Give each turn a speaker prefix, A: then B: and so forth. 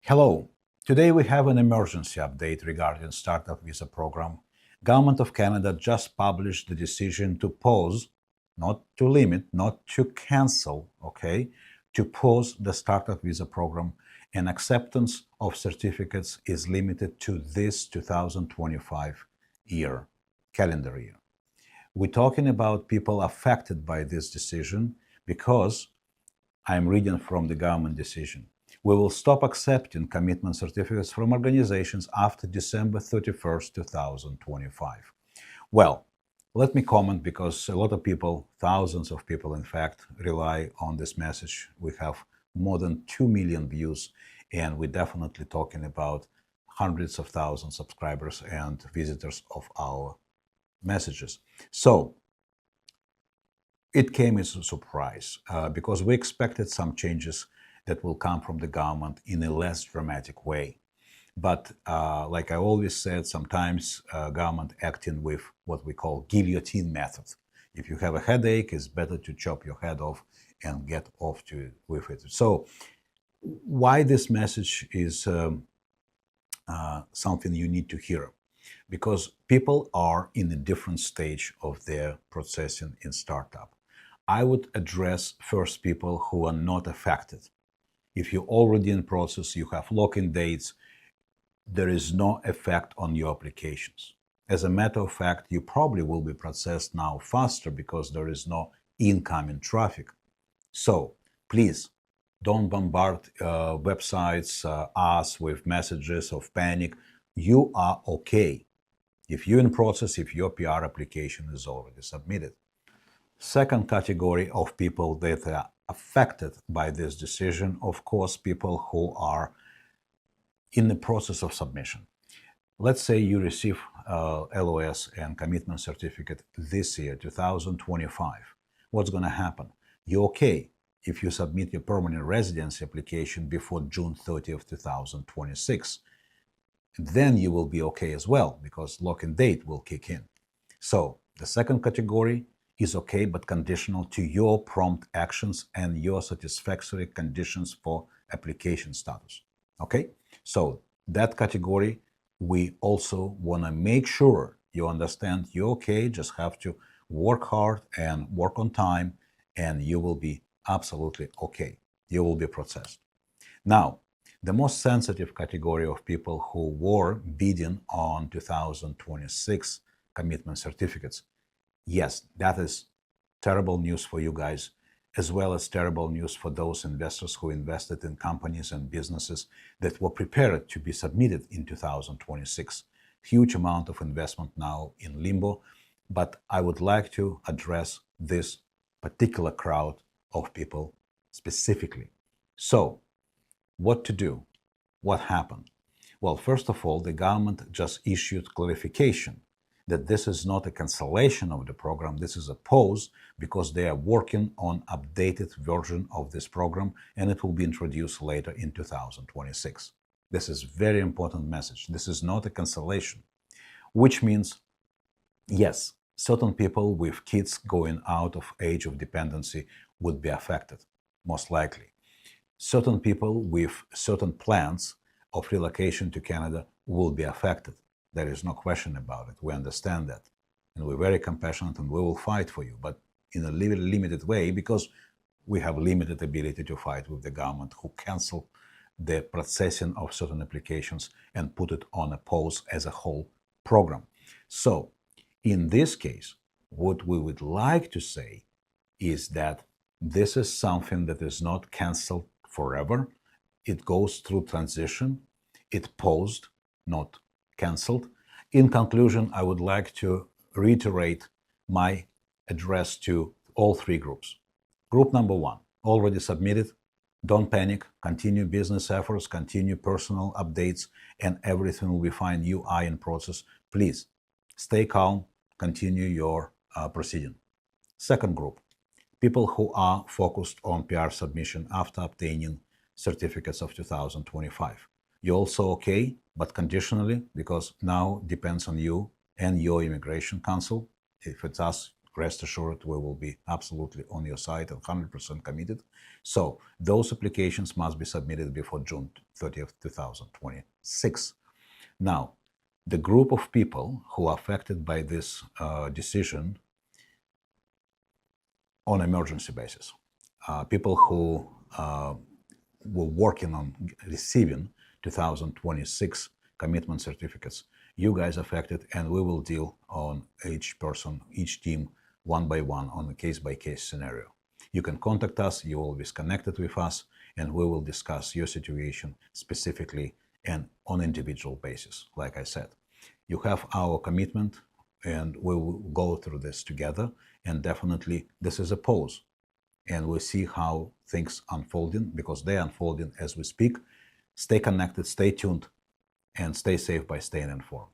A: Hello. Today we have an emergency update regarding startup visa program. Government of Canada just published the decision to pause, not to limit, not to cancel, okay, to pause the startup visa program, and acceptance of certificates is limited to this 2025 year, calendar year. We're talking about people affected by this decision because I'm reading from the government decision. We will stop accepting commitment certificates from organizations after December 31st, 2025. Well, let me comment because a lot of people, thousands of people, in fact, rely on this message. We have more than 2 million views, and we're definitely talking about hundreds of thousands of subscribers and visitors of our messages. So, it came as a surprise because we expected some changes that will come from the government in a less dramatic way. But like I always said, sometimes government acting with what we call guillotine method. If you have a headache, it's better to chop your head off and get off with it. So why this message is something you need to hear? Because people are in a different stage of their processing in startup. I would address first people who are not affected. If you're already in process, you have lock-in dates, there is no effect on your applications. As a matter of fact, you probably will be processed now faster because there is no incoming traffic. So please don't bombard websites, us with messages of panic. You are okay. If you're in process, if your PR application is already submitted. Second category of people that are affected by this decision, of course, people who are in the process of submission. Let's say you receive LOS and commitment certificate this year, 2025. What's going to happen? You're okay if you submit your permanent residency application before June 30th, 2026. Then you will be okay as well because lock-in date will kick in. So the second category is okay, but conditional to your prompt actions and your satisfactory conditions for application status. Okay? So that category, we also want to make sure you understand you're okay, just have to work hard and work on time, and you will be absolutely okay. You will be processed. Now, the most sensitive category of people who were bidding on 2026 commitment certificates. Yes, that is terrible news for you guys, as well as terrible news for those investors who invested in companies and businesses that were prepared to be submitted in 2026. Huge amount of investment now in limbo, but I would like to address this particular crowd of people specifically. So, what to do? What happened? Well, first of all, the government just issued clarification that this is not a cancellation of the program, this is a pause because they are working on updated version of this program and it will be introduced later in 2026. This is very important message. This is not a cancellation, which means, yes, certain people with kids going out of age of dependency would be affected, most likely. Certain people with certain plans of relocation to Canada will be affected. There is no question about it. We understand that. And we're very compassionate and we will fight for you, but in a limited way because we have limited ability to fight with the government who cancel the processing of certain applications and put it on a pause as a whole program. So in this case, what we would like to say is that this is something that is not canceled forever. It goes through transition. It paused, not canceled. In conclusion, I would like to reiterate my address to all three groups. Group number one, already submitted. Don't panic. Continue business efforts, continue personal updates, and everything will be fine. You are in process. Please stay calm, continue your proceeding. Second group, people who are focused on PR submission after obtaining certificates of 2025. You're also okay, but conditionally, because now depends on you and your immigration counsel. If it's us, rest assured we will be absolutely on your side and 100% committed. So those applications must be submitted before June 30th, 2026. Now, the group of people who are affected by this decision on emergency basis, people who were working on receiving 2026 commitment certificates, you guys affected, and we will deal on each person, each team, one by one on a case-by-case scenario. You can contact us, you will be connected with us, and we will discuss your situation specifically and on individual basis, like I said. You have our commitment, and we will go through this together, and definitely this is a pause. And we'll see how things unfolding, because they're unfolding as we speak. Stay connected, stay tuned, and stay safe by staying informed.